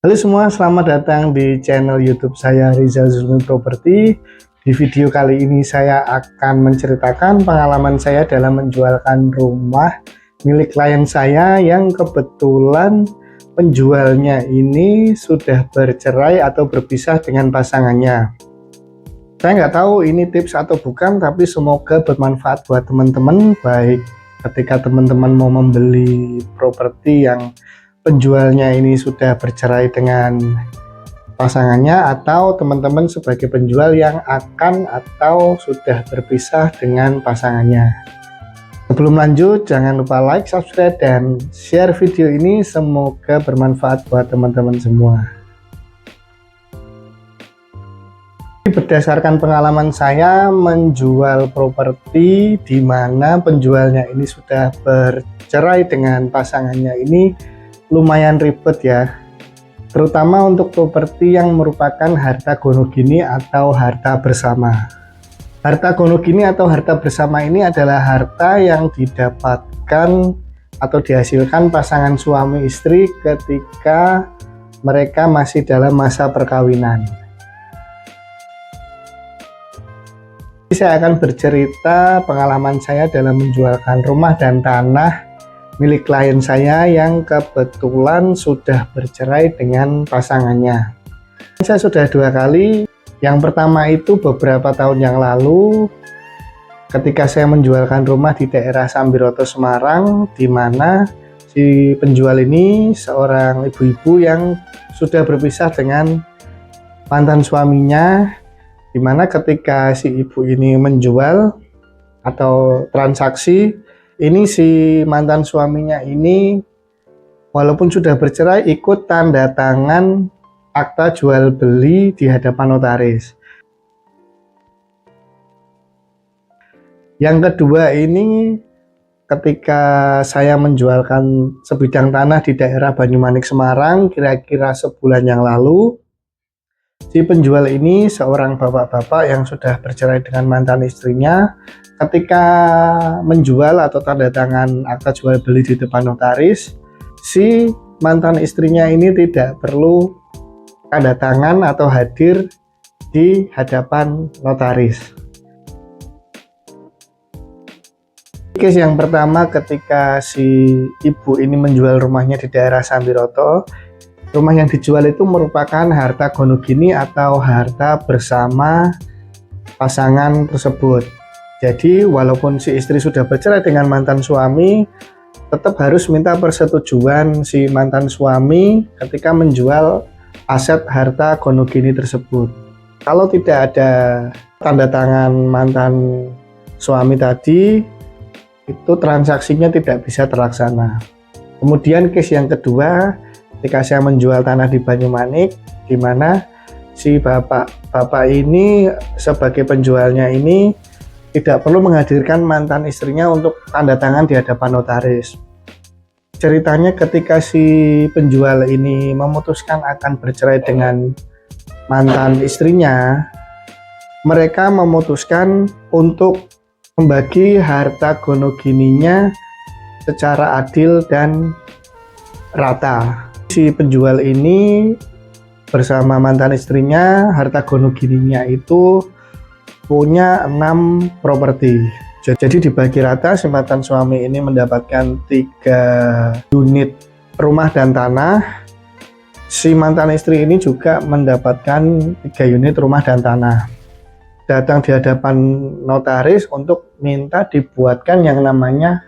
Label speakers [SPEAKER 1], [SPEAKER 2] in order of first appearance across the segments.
[SPEAKER 1] Halo semua, selamat datang di channel YouTube saya Rizal Zulmi Property. Di video kali ini saya akan menceritakan pengalaman saya dalam menjualkan rumah milik klien saya yang kebetulan penjualnya ini sudah bercerai atau berpisah dengan pasangannya. Saya nggak tahu ini tips atau bukan, tapi semoga bermanfaat buat teman-teman, baik ketika teman-teman mau membeli properti yang penjualnya ini sudah bercerai dengan pasangannya, atau teman-teman sebagai penjual yang akan atau sudah berpisah dengan pasangannya. Sebelum lanjut, jangan lupa like, subscribe, dan share video ini. Semoga bermanfaat buat teman-teman semua. Berdasarkan pengalaman saya menjual properti di mana penjualnya ini sudah bercerai dengan pasangannya, ini lumayan ribet ya, terutama untuk properti yang merupakan harta gonogini atau harta bersama. Harta gonogini atau harta bersama ini adalah harta yang didapatkan atau dihasilkan pasangan suami istri ketika mereka masih dalam masa perkawinan. Saya akan bercerita pengalaman saya dalam menjualkan rumah dan tanah milik klien saya yang kebetulan sudah bercerai dengan pasangannya. Saya sudah 2 kali. Yang pertama itu beberapa tahun yang lalu ketika saya menjualkan rumah di daerah Sambiroto, Semarang, di mana si penjual ini seorang ibu-ibu yang sudah berpisah dengan mantan suaminya, di mana ketika si ibu ini menjual atau transaksi ini, si mantan suaminya ini walaupun sudah bercerai ikut tanda tangan akta jual beli di hadapan notaris. Yang kedua ini ketika saya menjualkan sebidang tanah di daerah Banyumanik, Semarang, kira-kira sebulan yang lalu. Si penjual ini seorang bapak-bapak yang sudah bercerai dengan mantan istrinya. Ketika menjual atau tanda tangan akta jual beli di depan notaris, si mantan istrinya ini tidak perlu tanda tangan atau hadir di hadapan notaris. Case yang pertama, ketika si ibu ini menjual rumahnya di daerah Sambiroto, rumah yang dijual itu merupakan harta gonogini atau harta bersama pasangan tersebut. Jadi walaupun si istri sudah bercerai dengan mantan suami, tetap harus minta persetujuan si mantan suami ketika menjual aset harta gonogini tersebut. Kalau tidak ada tanda tangan mantan suami tadi, itu transaksinya tidak bisa terlaksana. Kemudian case yang kedua, ketika saya menjual tanah di Banyumanik, di mana si bapak ini sebagai penjualnya ini tidak perlu menghadirkan mantan istrinya untuk tanda tangan di hadapan notaris. Ceritanya ketika si penjual ini memutuskan akan bercerai dengan mantan istrinya, mereka memutuskan untuk membagi harta gonogininya secara adil dan rata. Si penjual ini bersama mantan istrinya, harta gonogininya itu punya 6 properti. Jadi dibagi rata, si mantan suami ini mendapatkan 3 unit rumah dan tanah. Si mantan istri ini juga mendapatkan 3 unit rumah dan tanah. Datang di hadapan notaris untuk minta dibuatkan yang namanya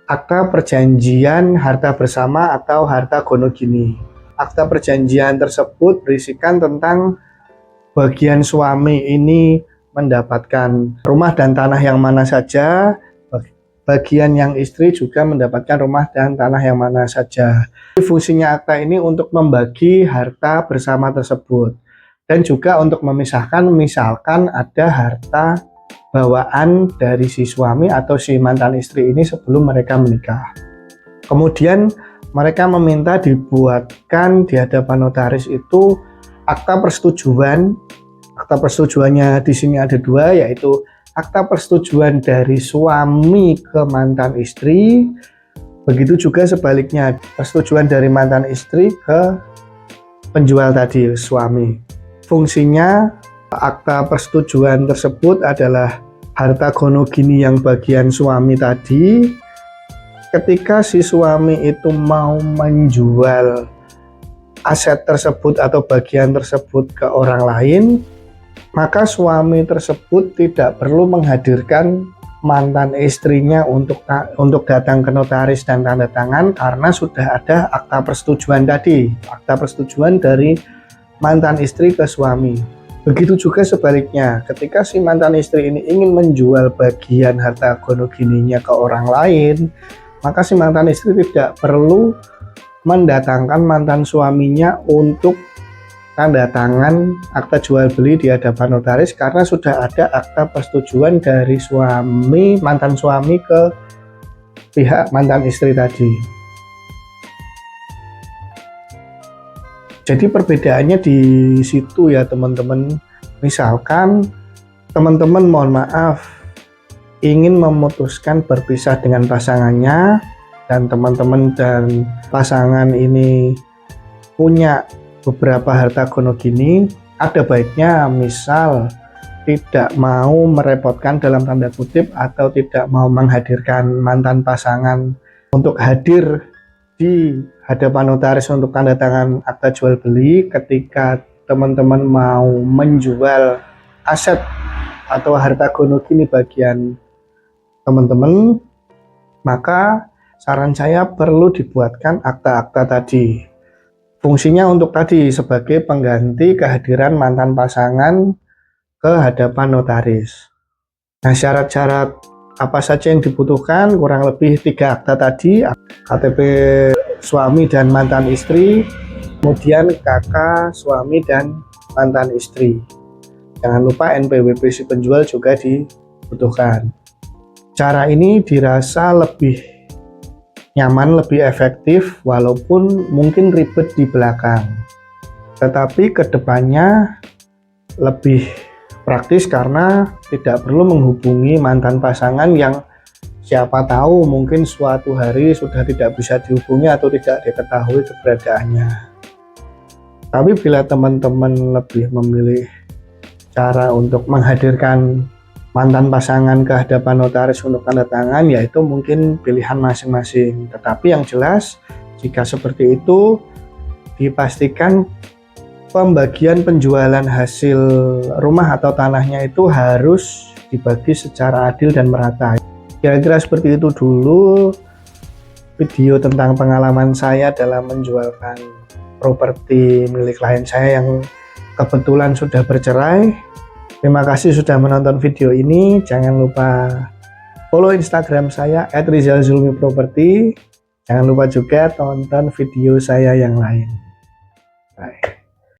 [SPEAKER 1] akta perjanjian harta bersama atau harta gonogini. Akta perjanjian tersebut berisikan tentang bagian suami ini mendapatkan rumah dan tanah yang mana saja, bagian yang istri juga mendapatkan rumah dan tanah yang mana saja. Fungsinya akta ini untuk membagi harta bersama tersebut dan juga untuk memisahkan, misalkan ada harta bawaan dari si suami atau si mantan istri ini sebelum mereka menikah. Kemudian mereka meminta dibuatkan di hadapan notaris itu akta persetujuan. Akta persetujuannya di sini ada 2, yaitu akta persetujuan dari suami ke mantan istri, begitu juga sebaliknya persetujuan dari mantan istri ke penjual tadi, suami. Fungsinya akta persetujuan tersebut adalah harta gonogini yang bagian suami tadi. Ketika si suami itu mau menjual aset tersebut atau bagian tersebut ke orang lain, maka suami tersebut tidak perlu menghadirkan mantan istrinya untuk datang ke notaris dan tanda tangan, karena sudah ada akta persetujuan tadi, akta persetujuan dari mantan istri ke suami. Begitu juga sebaliknya, ketika si mantan istri ini ingin menjual bagian harta gonogininya ke orang lain, maka si mantan istri tidak perlu mendatangkan mantan suaminya untuk tanda tangan akta jual beli di hadapan notaris, karena sudah ada akta persetujuan dari mantan suami ke pihak mantan istri tadi. Jadi perbedaannya di situ ya teman-teman. Misalkan teman-teman mohon maaf ingin memutuskan berpisah dengan pasangannya, dan teman-teman dan pasangan ini punya beberapa harta gonogini, ada baiknya misal tidak mau merepotkan dalam tanda kutip atau tidak mau menghadirkan mantan pasangan untuk hadir di hadapan notaris untuk tanda tangan akta jual beli ketika teman-teman mau menjual aset atau harta gonogini bagian teman-teman, maka saran saya perlu dibuatkan akta-akta tadi. Fungsinya untuk tadi sebagai pengganti kehadiran mantan pasangan ke hadapan notaris. Nah, syarat-syarat apa saja yang dibutuhkan? Kurang lebih 3 akta tadi: KTP suami dan mantan istri, kemudian KK suami dan mantan istri. Jangan lupa NPWP si penjual juga dibutuhkan. Cara ini dirasa lebih nyaman, lebih efektif, walaupun mungkin ribet di belakang. Tetapi kedepannya lebih praktis karena tidak perlu menghubungi mantan pasangan yang siapa tahu mungkin suatu hari sudah tidak bisa dihubungi atau tidak diketahui keberadaannya. Tapi bila teman-teman lebih memilih cara untuk menghadirkan mantan pasangan ke hadapan notaris untuk tanda tangan, yaitu mungkin pilihan masing-masing. Tetapi yang jelas, jika seperti itu, dipastikan pembagian penjualan hasil rumah atau tanahnya itu harus dibagi secara adil dan merata. Kira-kira seperti itu dulu video tentang pengalaman saya dalam menjualkan properti milik klien saya yang kebetulan sudah bercerai. Terima kasih sudah menonton video ini. Jangan lupa follow Instagram saya @rizalzulmiproperty. Jangan lupa juga tonton video saya yang lain.